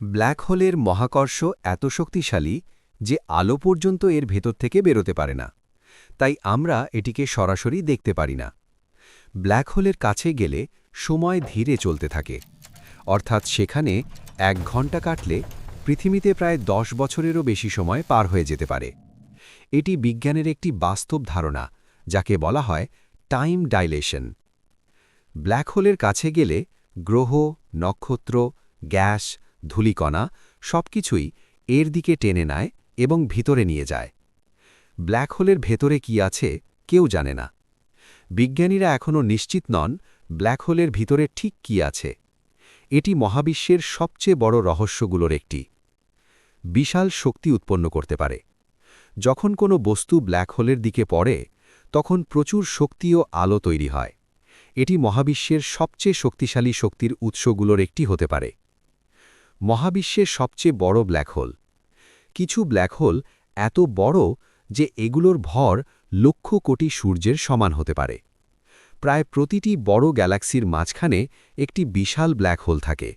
Black হোলের মহাকর্ষ এত শক্তিশালী যে আলো পর্যন্ত এর ভেতর থেকে বেরোতে পারে না, তাই আমরা এটিকে সরাসরি দেখতে পারি না। ব্ল্যাক হোলের কাছে গেলে সময় ধীরে চলতে থাকে, অর্থাৎ সেখানে 1 ঘন্টা কাটলে পৃথিবীতে প্রায় 10 বছরেরও বেশি সময় পার হয়ে যেতে পারে। এটি বিজ্ঞানের একটি বাস্তব ধারণা, যাকে বলা হয় টাইম ডাইলেশন। ব্ল্যাক হোলের কাছে গেলে গ্রহ, নক্ষত্র, গ্যাস, ধূলিকণা সবকিছুই এর দিকে টেনে নেয় এবং ভিতরে নিয়ে যায়। ব্ল্যাক হোলের ভেতরে কি আছে কেউ জানে না। বিজ্ঞানীরা এখনও নিশ্চিত নন ব্ল্যাক হোলের ভিতরে ঠিক কি আছে। এটি মহাবিশ্বের সবচেয়ে বড় রহস্যগুলোর একটি। বিশাল শক্তি উৎপন্ন করতে পারে। যখন কোনো বস্তু ব্ল্যাক হোলের দিকে পড়ে, তখন প্রচুর শক্তি ও আলো তৈরি হয়। এটি মহাবিশ্বের সবচেয়ে শক্তিশালী শক্তির উৎসগুলোর একটি হতে পারে। মহাবিশ্বের সবচেয়ে বড় ব্ল্যাক হোল। কিছু ব্ল্যাক হোল এত বড় যে এগুলোর ভর লক্ষ কোটি সূর্যের সমান হতে পারে। প্রায় প্রতিটি বড় গ্যালাক্সির মাঝখানে একটি বিশাল ব্ল্যাক হোল থাকে।